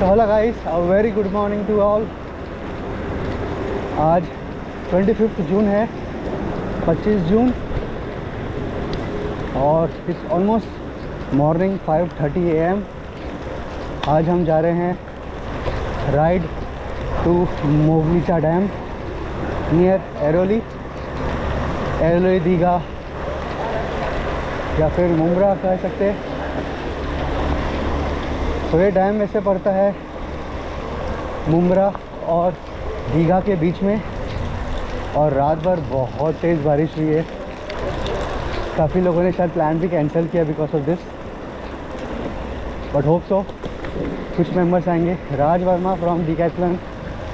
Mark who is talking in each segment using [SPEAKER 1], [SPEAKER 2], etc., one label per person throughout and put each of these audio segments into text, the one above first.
[SPEAKER 1] Hello guys, a very good morning to all. आज 25 जून है, 25 जून, और इट्स ऑलमोस्ट मॉर्निंग 5:30 AM। आज हम जा रहे हैं राइड टू मोगलीचा डैम नियर एरोली दीघा या फिर मुम्ब्रा कह सकते हैं। तो ये डैम में से पड़ता है मुम्ब्रा और दीघा के बीच में, और रात भर बहुत तेज़ बारिश हुई है। काफ़ी लोगों ने शायद प्लान भी कैंसिल किया because of this, but hope so कुछ मेंबर्स आएंगे। राज वर्मा फ्रॉम डिकैथलॉन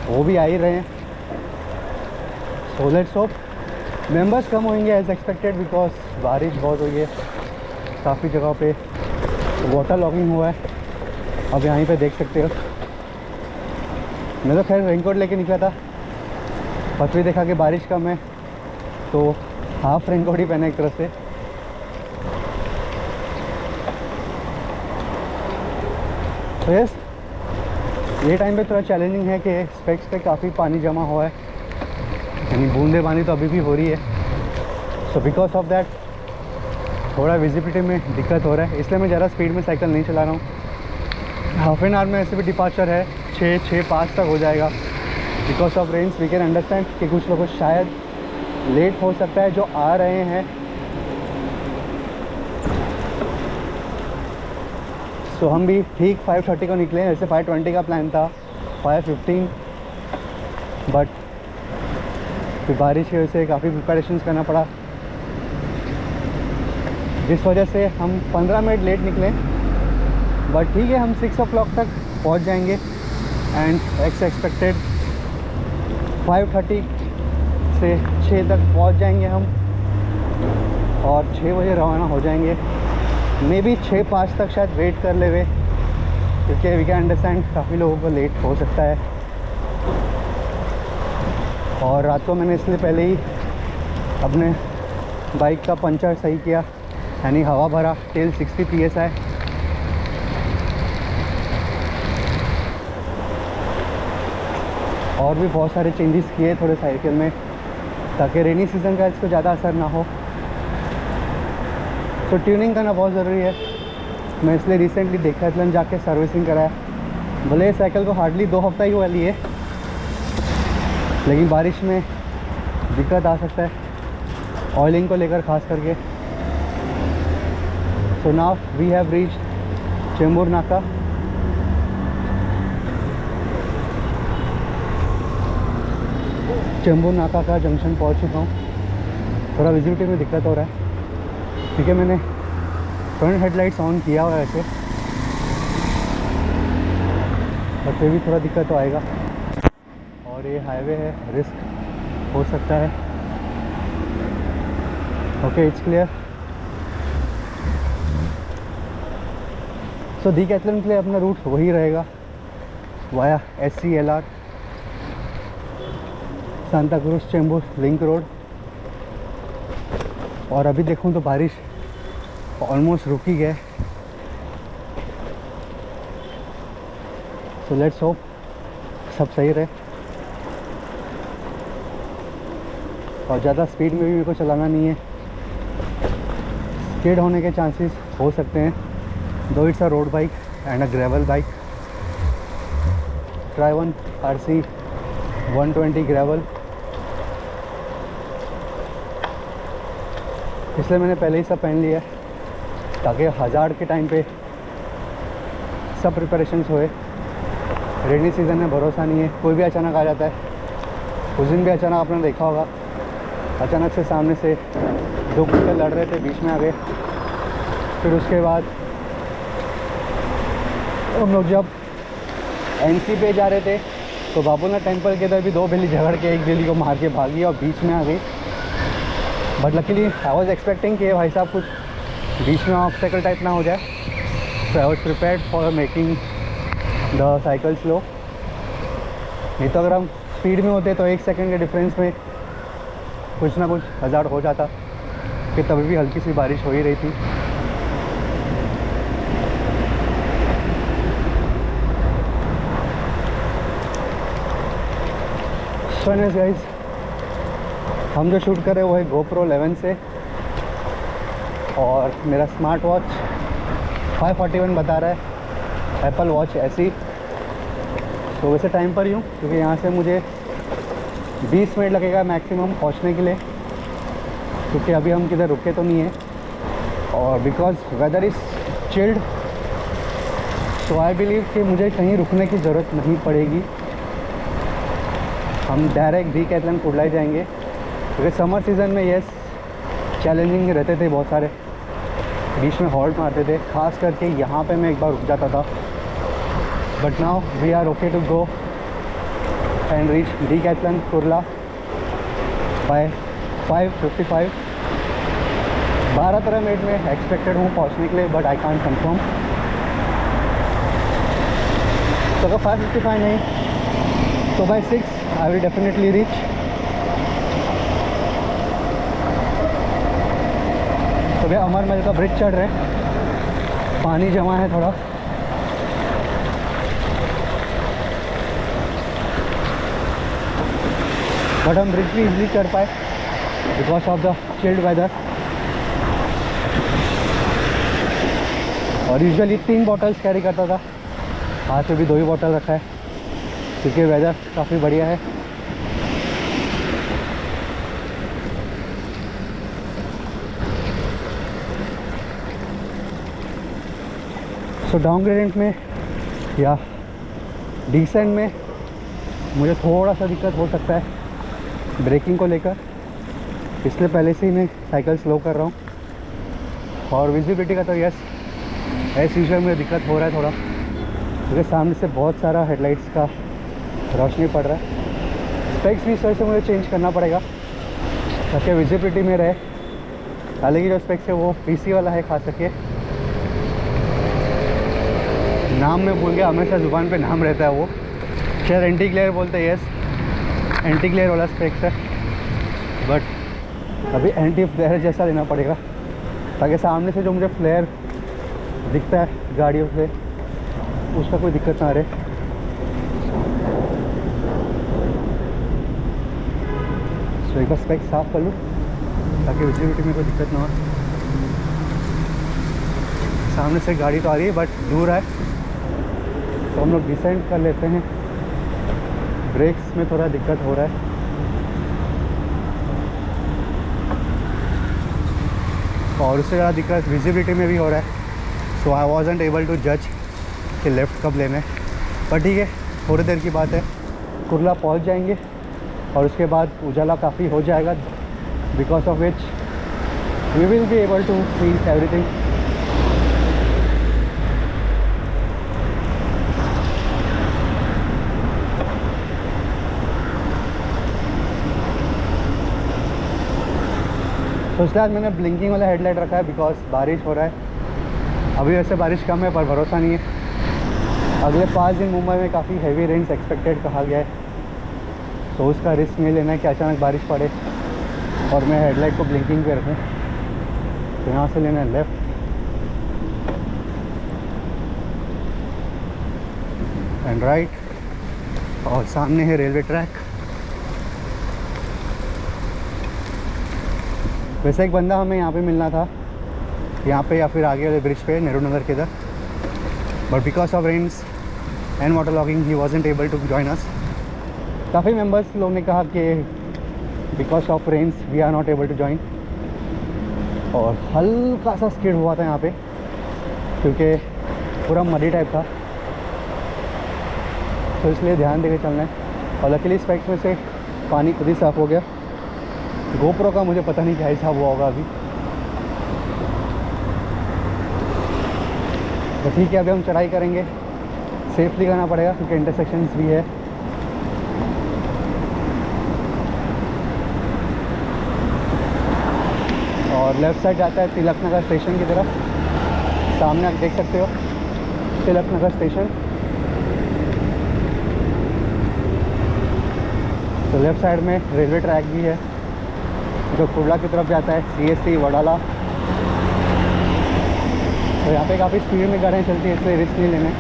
[SPEAKER 1] वो भी आ ही रहे हैं। सो लेट्स होप मेंबर्स कम होंगे एज एक्सपेक्टेड बिकॉज बारिश बहुत हुई है। काफ़ी जगहों पे वाटर लॉगिंग हुआ है। अब यहीं पे देख सकते हो। मैं तो खैर रेनकोट लेके निकला था, बस भी देखा कि बारिश कम है तो हाफ रेनकोट ही पहना एक तरह से। तो यस, ये टाइम पे थोड़ा चैलेंजिंग है कि स्पेक्स पे काफ़ी पानी जमा हुआ है, यानी बूंदे पानी तो अभी भी हो रही है। सो बिकॉज ऑफ दैट थोड़ा विजिबिलिटी में दिक्कत हो रहा है, इसलिए मैं ज़्यादा स्पीड में साइकिल नहीं चला रहा हूँ। हाफ एन आवर में ऐसे भी डिपार्चर है, 6-5 तक हो जाएगा। Because of rains we can understand कि कुछ लोगों को शायद लेट हो सकता है जो आ रहे हैं। सो हम भी ठीक 5:30 को निकले। वैसे 5:20 का प्लान था, 5:15, बट फिर बारिश की वजह से काफ़ी प्रिपरेशंस करना पड़ा, जिस वजह से हम 15 मिनट लेट निकले। बट ठीक है, हम 6 o'clock तक पहुंच जाएंगे एंड एक्स एक्सपेक्टेड 5:30 से 6 तक पहुंच जाएंगे हम, और 6 बजे रवाना हो जाएंगे। मे बी 6:05 तक शायद वेट कर ले, क्योंकि वी कैन अंडरस्टैंड काफ़ी लोगों को लेट हो सकता है। और रात को मैंने इसलिए पहले ही अपने बाइक का पंचर सही किया, यानी हवा भरा, तेल 60 PSI। और भी बहुत सारे चेंजेस किए थोड़े साइकिल में, ताकि रेनी सीज़न का इसको ज़्यादा असर ना हो। तो ट्यूनिंग करना बहुत ज़रूरी है। मैं इसलिए रिसेंटली डिकैथलॉन जाके सर्विसिंग कराया। भले साइकिल को हार्डली 2 हफ्ता ही हुआ लिए, लेकिन बारिश में दिक्कत आ सकता है ऑयलिंग को लेकर ख़ास करके। So now we have reached Chembur Naka. Chembur नाका का जंक्शन पहुंच चुका हूँ। थोड़ा विजिबिलिटी में दिक्कत हो रहा है क्योंकि मैंने फ्रंट हेडलाइट्स ऑन किया हुआ है ऐसे, पर फिर भी थोड़ा दिक्कत तो आएगा। और ये हाईवे है, रिस्क हो सकता है। Okay, it's clear. So decathlon के लिए अपना रूट वही रहेगा, via SCLR, Santa cruise Chembur link road. और अभी देखूं तो बारिश ऑलमोस्ट रुक ही गया। सो लेट्स होप सब सही रहे। और ज़्यादा स्पीड में भी मेरे को चलाना नहीं है, स्किड होने के चांसेस हो सकते हैं। दो it's a road bike and a gravel bike. Triban RC 120 gravel, इसलिए मैंने पहले ही सब पहन लिया है ताकि हज़ार्ड के टाइम पे सब प्रिपरेशंस होए। रेनी सीज़न में भरोसा नहीं है, कोई भी अचानक आ जाता है। उस दिन भी अचानक आपने देखा होगा, अचानक से सामने से 2 कुत्ते लड़ रहे थे, बीच में आ गए। फिर उसके बाद हम लोग जब NC पे जा रहे थे तो बाबूनाथ टेम्पल के इधर भी 2 बिल्ली झगड़ के एक बिल्ली को मार के भागी और बीच में आ गई। But luckily I was expecting कि भाई साहब कुछ बीच में ऑब्स्टेकल टाइप ना हो जाए। So I was prepared for making the cycle slow. नहीं तो अगर हम स्पीड में होते तो 1 सेकंड के डिफरेंस में कुछ ना कुछ हज़ार्ड हो जाता, कि तभी भी हल्की सी बारिश हो ही रही थी। फर्स्ट वन इज गाइज, हम जो शूट कर रहे हैं वो है GoPro 11 से, और मेरा स्मार्ट वॉच 541 बता रहा है, एप्पल वॉच ऐसी। तो वैसे टाइम पर ही हूँ क्योंकि यहाँ से मुझे 20 मिनट लगेगा मैक्सिमम पहुँचने के लिए, क्योंकि अभी हम किधर रुके तो नहीं है, और because weather is chilled, so I believe कि मुझे कहीं रुकने की ज़रूरत नहीं पड़ेगी। हम डायरेक्ट डीकैथलॉन कुर्ला ही जाएंगे, क्योंकि समर सीज़न में यस चैलेंजिंग रहते थे, बहुत सारे बीच में हॉल्ट मारते थे, खास करके यहाँ पे मैं एक बार रुक जाता था। But now we are okay to go and reach Decathlon Kurla by 5:55। 12-13 मिनट में एक्सपेक्टेड हूँ पहुँचने के लिए, बट आई कांट कंफर्म। तो अगर 5:55 नहीं तो by 6 I will definitely reach. तो भैया अमरमहल का ब्रिज चढ़ रहे हैं, पानी जमा है थोड़ा, बट हम ब्रिज भी इजीली चढ़ पाए because of the chilled weather. और यूजुअली 3 बॉटल्स कैरी करता था, आज में भी 2 ही बॉटल रखा है क्योंकि वेदर काफ़ी बढ़िया है। सो डाउन ग्रेडियंट में या डिसेंट में मुझे थोड़ा सा दिक्कत हो सकता है ब्रेकिंग को लेकर, इसलिए पहले से ही मैं साइकिल स्लो कर रहा हूँ। और विजिबिलिटी का तो यस एज यूजुअल मुझे दिक्कत हो रहा है थोड़ा, क्योंकि सामने से बहुत सारा हेडलाइट्स का रोशनी पड़ रहा है। स्पेक्स भी इस वजह से मुझे चेंज करना पड़ेगा ताकि विजिबिलिटी में रहे। हालांकि जो स्पेक्स है वो PC वाला है, खास करके नाम में भूल गया, हमेशा ज़ुबान पे नाम रहता है वो, शायद एंटी ग्लेयर बोलते हैं। यस एंटी ग्लेयर वाला स्पेक्स है, बट अभी एंटी फ्लेयर जैसा लेना पड़ेगा ताकि सामने से जो मुझे फ्लेयर दिखता है गाड़ियों से उसका कोई दिक्कत ना रहे। सो एक बार स्पेक्स साफ कर लूँ ताकि विजिबिलिटी में कोई दिक्कत ना हो। सामने से गाड़ी तो आ रही है बट दूर है, तो हम लोग डिसेंड कर लेते हैं। ब्रेक्स में थोड़ा दिक्कत हो रहा है, और उससे ज़्यादा दिक्कत विजिबिलिटी में भी हो रहा है। सो आई वॉजंट एबल टू जज कि लेफ़्ट कब लेना है, पर ठीक है, थोड़ी देर की बात है, कुर्ला पहुंच जाएंगे और उसके बाद उजाला काफ़ी हो जाएगा, because of which we will be able to see everything. तो इसलिए आज मैंने ब्लिंकिंग वाला हेडलाइट रखा है, बिकॉज बारिश हो रहा है। अभी वैसे बारिश कम है पर भरोसा नहीं है। अगले 5 दिन मुंबई में काफ़ी हैवी रेन्स एक्सपेक्टेड कहा गया है, तो उसका रिस्क नहीं लेना है कि अचानक बारिश पड़े और मैं हेडलाइट को ब्लिंकिंग पे रखूँ। तो यहाँ से लेना है लेफ़्ट एंड राइट, और सामने है रेलवे ट्रैक। वैसे एक बंदा हमें यहाँ पे मिलना था, यहाँ पे या फिर आगे वाले ब्रिज पे नेहरू नगर के इधर, but because of rains and water logging ही wasn't able to join us. काफ़ी मेंबर्स लोगों ने कहा कि because of rains we are not able to join, और हल्का सा स्किड हुआ था यहाँ पे क्योंकि पूरा मडी टाइप था, तो इसलिए ध्यान देके चलना है। और लकीली स्पेक्स में से पानी खुद ही साफ़ हो गया। GoPro का मुझे पता नहीं क्या हिसाब हुआ होगा अभी, तो ठीक है, अभी हम चढ़ाई करेंगे, सेफली करना पड़ेगा क्योंकि इंटरसेक्शंस भी है। और लेफ़्ट साइड जाता है तिलक नगर स्टेशन की तरफ, सामने आप देख सकते हो तिलक नगर स्टेशन। तो लेफ़्ट साइड में रेलवे ट्रैक भी है जो कुर्ला की तरफ जाता है, CST वडाला। तो यहाँ पे काफ़ी स्पीड में गाड़ियाँ चलती है, इसलिए रिस्क नहीं लेना है।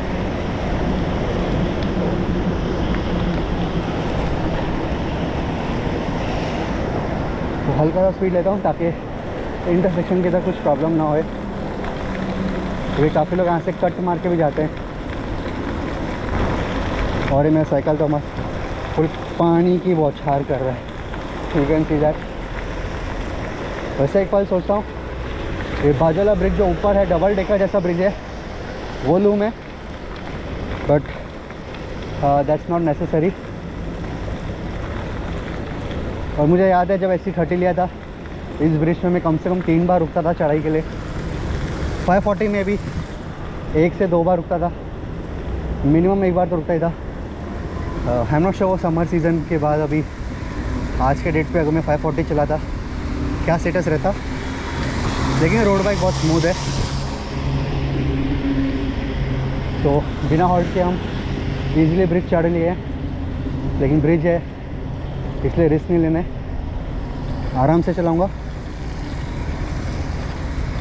[SPEAKER 1] हल्का सा स्पीड लेता हूँ ताकि इंटरसेक्शन के इधर कुछ प्रॉब्लम ना होए, क्योंकि काफ़ी लोग यहाँ से कट मार के भी जाते हैं। और ये मेरा साइकिल तो मस्त फुल पानी की बौछार कर रहा है, यू कैन सी दैट। वैसे एक पल सोचता हूँ ये बाजू वाला ब्रिज जो ऊपर है डबल डेकर जैसा ब्रिज है वो लूँ मैं, बट दैट्स नॉट नेसेसरी। और मुझे याद है जब SC30 लिया था इस ब्रिज में मैं कम से कम 3 बार रुकता था चढ़ाई के लिए। 540 में भी 1 से 2 बार रुकता था, मिनिमम 1 बार तो रुकता ही था। आई एम नॉट श्योर वो समर सीज़न के बाद अभी आज के डेट पे अगर मैं 540 चलाता क्या स्टेटस रहता, लेकिन रोड बाइक बहुत स्मूथ है तो बिना हॉल्ट के हम इजीली ब्रिज चढ़ लिए हैं। लेकिन ब्रिज है इसलिए रिस्क नहीं लेना है, आराम से चलाऊंगा।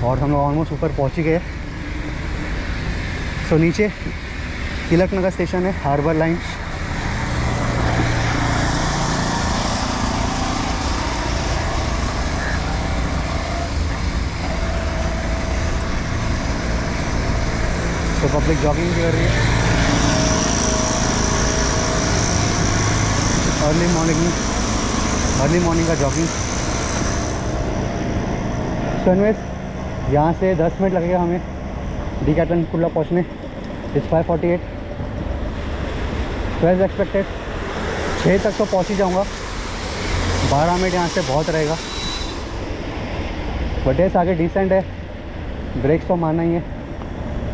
[SPEAKER 1] और हम लोग ऑलमोस्ट ऊपर पहुंच ही गए। सो नीचे तिलक नगर स्टेशन है, हार्बर लाइन। तो पब्लिक जॉगिंग भी कर रही है, अर्ली मॉर्निंग का जॉगिंग। सो एनीवेज यहाँ से 10 मिनट लगेगा हमें डिकैथलॉन कुल्ला पहुँचने। इट्स 5:48। तो एज एक्सपेक्टेड 6 तक तो पहुँच ही जाऊँगा, 12 मिनट यहाँ से बहुत रहेगा। बट एस आगे डिसेंट है, ब्रेक्स तो मारना ही है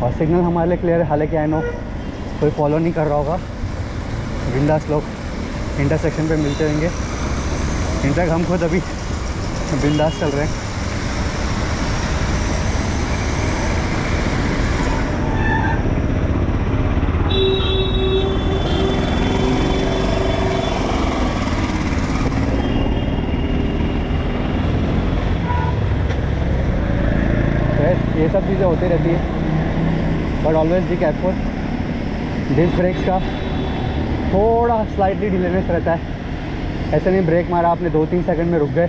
[SPEAKER 1] और सिग्नल हमारे लिए क्लियर है। हालांकि आई नो कोई फॉलो नहीं कर रहा होगा, बिंदास लोग इंटरसेक्शन पे मिलते रहेंगे। इनफैक्ट हम खुद अभी बिंदास चल रहे हैं। ये सब चीज़ें होती रहती है, but always be careful. Disc brakes का थोड़ा स्लाइटली डिलेनेस रहता है। ऐसे नहीं ब्रेक मारा आपने 2-3 सेकंड में रुक गए,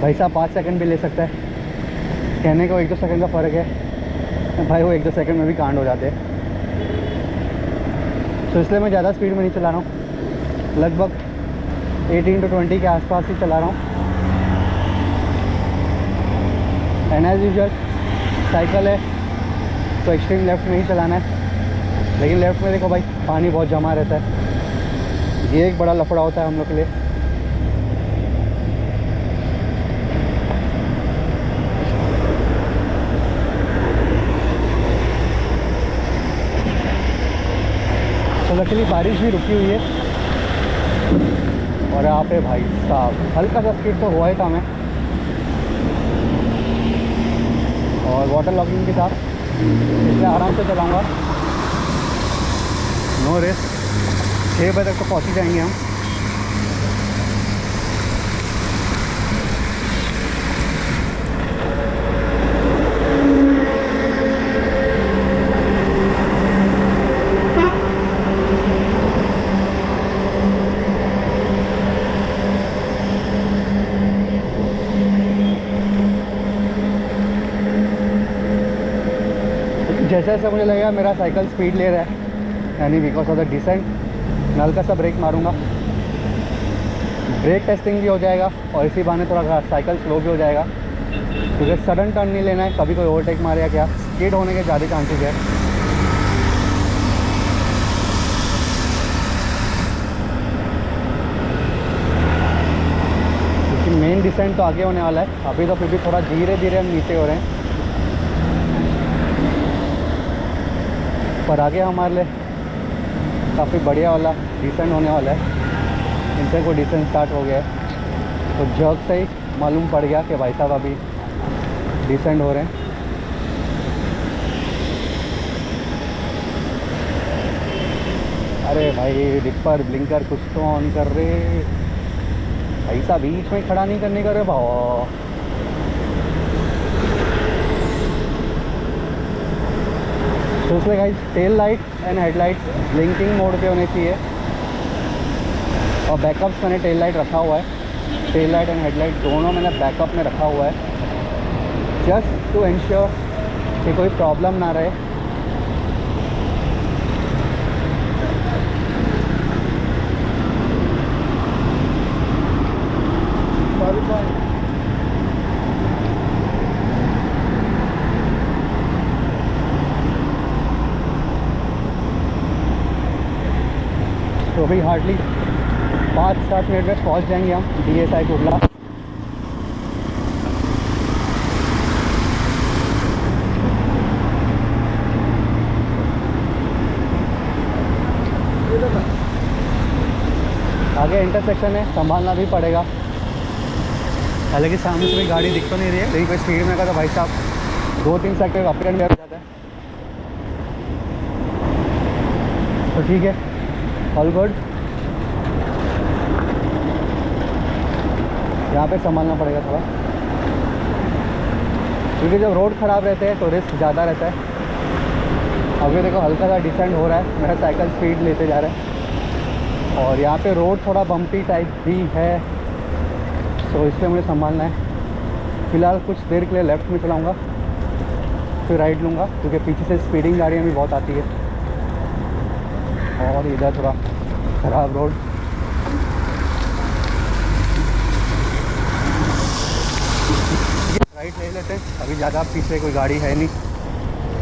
[SPEAKER 1] भाई साहब 5 सेकंड भी ले सकता है। कहने को 1-2 सेकंड का फ़र्क है, भाई वो 1-2 सेकंड में भी कांड हो जाते हैं। तो इसलिए मैं ज़्यादा स्पीड में नहीं चला रहा हूँ, लगभग 18 to 20 के आसपास ही चला रहा हूँ। एंड एज यूजुअल साइकिल है तो एक्सट्रीम लेफ़्ट में ही चलाना है, लेकिन लेफ़्ट में देखो भाई पानी बहुत जमा रहता है, ये एक बड़ा लफड़ा होता है हम लोग के लिए। तो लकीली बारिश भी रुकी हुई है और यहाँ पे भाई साहब हल्का सा स्किड तो हुआ ही था मैं, और वाटर लॉगिंग के साथ इसलिए आराम से चलाऊँगा, नो रिस्क। 6 बजे तक तो पहुँच ही जाएंगे हम। जैसे जैसे मुझे लगेगा मेरा साइकिल स्पीड ले रहा है, यानी बिकॉज ऑफ द डिसेंट, मैं हल्का सा ब्रेक मारूंगा, ब्रेक टेस्टिंग भी हो जाएगा और इसी बहाने थोड़ा साइकिल स्लो भी हो जाएगा। क्योंकि सडन टर्न नहीं लेना है, कभी कोई ओवरटेक मारे या क्या स्किड होने के ज़्यादा चांसेस है। क्योंकि मेन डिसेंट तो आगे होने वाला है, अभी तो फिर भी थोड़ा धीरे धीरे हम नीचे हो रहे हैं, पर आगे हमारे लिए काफ़ी बढ़िया वाला डिसेंट होने वाला है। इनसे कोई डिसेंट स्टार्ट हो गया है तो जग से ही मालूम पड़ गया कि भाई साहब अभी डिसेंट हो रहे हैं। अरे भाई डिपर ब्लिंकर कुछ तो ऑन कर रहे, ऐसा बीच में खड़ा नहीं करने का रे भाव। तो इसलिए guys tail light and headlights blinking mode पे होने चाहिए, और बैकअप्स मैंने टेल लाइट रखा हुआ है टेल लाइट एंड हेडलाइट दोनों मैंने बैकअप में रखा हुआ है, जस्ट टू इंश्योर कि कोई प्रॉब्लम ना रहे। तो अभी हार्डली 5-7 मिनट में पहुंच जाएंगे हम DSI कुर्ला। आगे इंटरसेक्शन है, संभालना भी पड़ेगा। हालांकि सामने से भी गाड़ी दिख तो नहीं रही है, लेकिन कोई स्पीड में का तो भाई साहब 2-3 सेकंड अप एंड डाउन हो जाता है। तो ठीक है, ऑल गुड। यहाँ पे संभालना पड़ेगा थोड़ा, क्योंकि जब रोड ख़राब रहते हैं तो रिस्क ज़्यादा रहता है। अभी देखो हल्का सा डिसेंट हो रहा है, मेरा साइकिल स्पीड लेते जा रहा है और यहाँ पे रोड थोड़ा बम्पी टाइप भी है, तो इसलिए मुझे संभालना है। फ़िलहाल कुछ देर के लिए लेफ़्ट में चलाऊँगा, फिर राइट लूँगा, क्योंकि पीछे से स्पीडिंग गाड़ियाँ भी बहुत आती है और इधर थोड़ा ख़राब रोड। राइट ले लेते हैं, अभी ज़्यादा पीछे कोई गाड़ी है नहीं,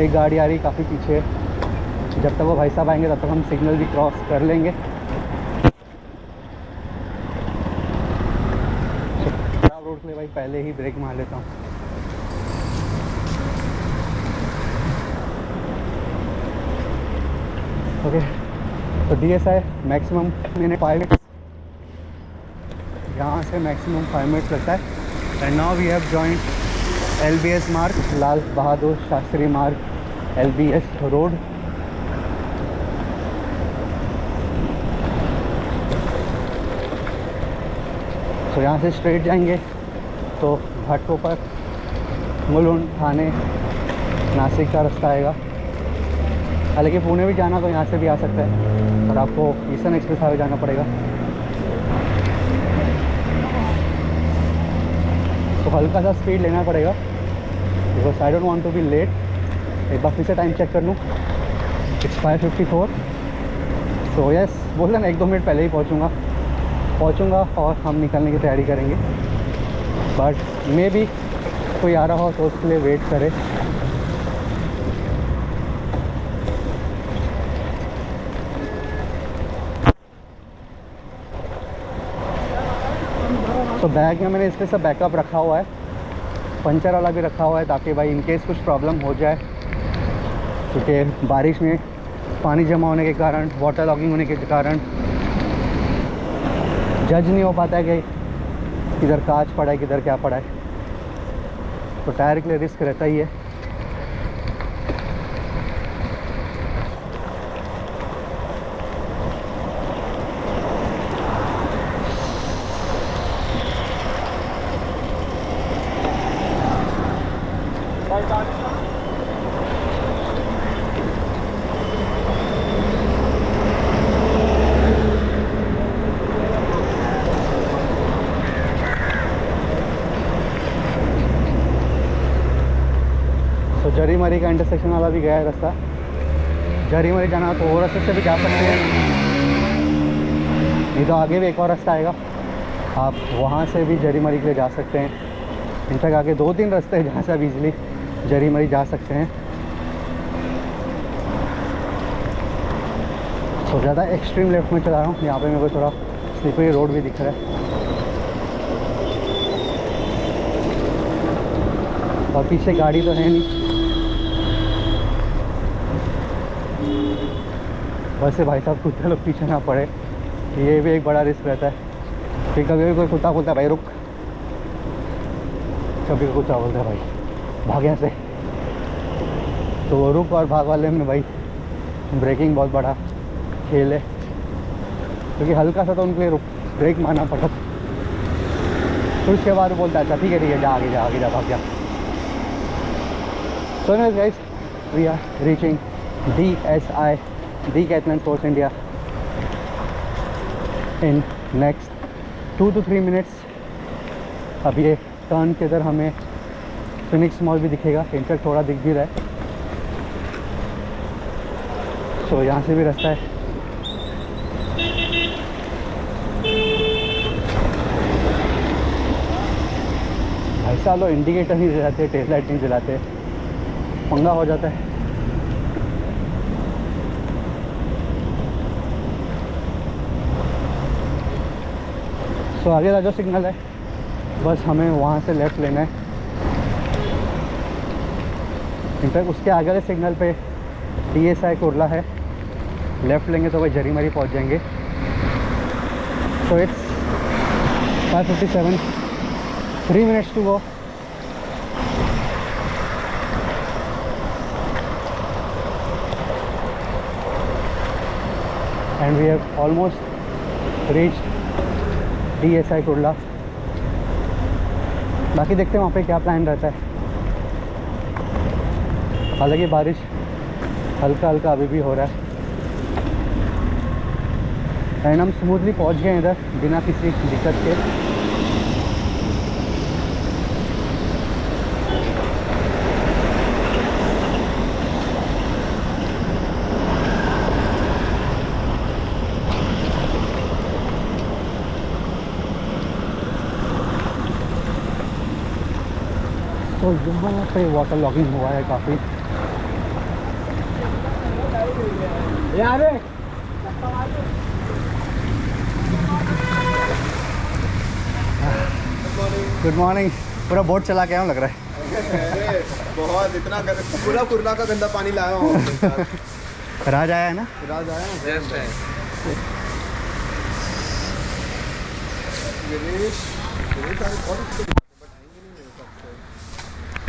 [SPEAKER 1] एक गाड़ी आ रही काफ़ी पीछे है। जब तक वो भाई साहब आएंगे तब तक हम सिग्नल भी क्रॉस कर लेंगे। खराब रोड के लिए भाई पहले ही ब्रेक मार लेता हूँ। ओके, तो DSI मैक्सिमम 5 मिनट्स, यहाँ से मैक्सिमम 5 मिनट्स लगता है। And now we have joined LBS Marg, Lal Bahadur Shastri मार्ग, LBS रोड। तो यहाँ से स्ट्रेट जाएंगे तो घाटकोपर, मुलुंड, ठाणे, नासिक का रास्ता आएगा। हालांकि पुणे भी जाना तो यहाँ से भी आ सकता है, और आपको ईस्टर्न एक्सप्रेस हाईवे जाना पड़ेगा। तो हल्का सा स्पीड लेना पड़ेगा, because I don't want to be late. एक बार फिर से टाइम चेक कर लूँ, इट्स 5:54। सो यस, बोलते ना 1-2 मिनट पहले ही पहुँचूँगा और हम निकलने की तैयारी करेंगे। बट मे बी कोई आ रहा हो तो उसके लिए वेट करे। तो बैग में मैंने इसके सब बैकअप रखा हुआ है, पंचर वाला भी रखा हुआ है, ताकि भाई इनकेस कुछ प्रॉब्लम हो जाए, क्योंकि बारिश में पानी जमा होने के कारण, वाटर लॉगिंग होने के कारण जज नहीं हो पाता है कि किधर कांच पड़ा है, किधर क्या पड़ा है। तो टायर के लिए रिस्क रहता ही है। तो जरीमरी का इंटरसेक्शन वाला भी गया है रास्ता। जरीमरी जाना तो वो रास्ते से भी जा सकते हैं, नहीं तो आगे भी एक और रास्ता आएगा, आप वहाँ से भी जरीमरी के लिए जा सकते हैं। इनफैक्ट आगे 2-3 रास्ते हैं जहाँ से आप इजीली जरीमरी जा सकते हैं। तो ज़्यादा एक्सट्रीम लेफ्ट में चला रहा हूँ, यहाँ पे मेरे को थोड़ा स्लिपरी रोड भी दिख रहा है। और पीछे गाड़ी तो है नहीं, वैसे भाई साहब कुत्ते लोग पीछे ना पड़े, ये भी एक बड़ा रिस्क रहता है। फिर कभी भी कोई कुत्ता बोलता है भाई रुक, कभी कुत्ता बोलता है भाई भाग यहाँ से, तो वो रुक और भाग वाले में भाई ब्रेकिंग बहुत बड़ा खेल है, क्योंकि हल्का सा तो उनके लिए ब्रेक मारना पड़ा। फिर उसके बाद बोलता है अच्छा ठीक है जा आगे जा भाग जा। So guys, we are reaching DSI, Decathlon Sports India, in next 2 to 3 minutes अब ये टर्न के इधर हमें फिनिक्स मॉल भी दिखेगा, इनफैक्ट थोड़ा दिख भी रहा है। सो यहाँ से भी रास्ता है। ऐसा लो इंडिकेटर नहीं जलाते, टेल लाइट नहीं जलाते, पंगा हो जाता है। तो आगे का जो सिग्नल है बस हमें वहाँ से लेफ़्ट लेना है। इनफैक्ट उसके आगे के सिग्नल पे DSI कुर्ला है, लेफ़्ट लेंगे तो भाई जरीमरी पहुँच जाएंगे। तो it's 5:57, 3 minutes to go। And we have almost reached DSI Kurla. बाकी देखते हैं वहाँ पे क्या प्लान रहता है। हालांकि बारिश हल्का हल्का अभी भी हो रहा है एंड हम स्मूथली पहुँच गए इधर बिना किसी दिक्कत के। तो यहाँ पे वाटर लॉगिंग हुआ है काफ़ी। Good morning. पूरा बोट चला के आया लग रहा है।
[SPEAKER 2] बहुत इतना पूरा कुर्ला का गंदा पानी लाया हूँ।
[SPEAKER 1] राज आया है ना?
[SPEAKER 2] राज आया है।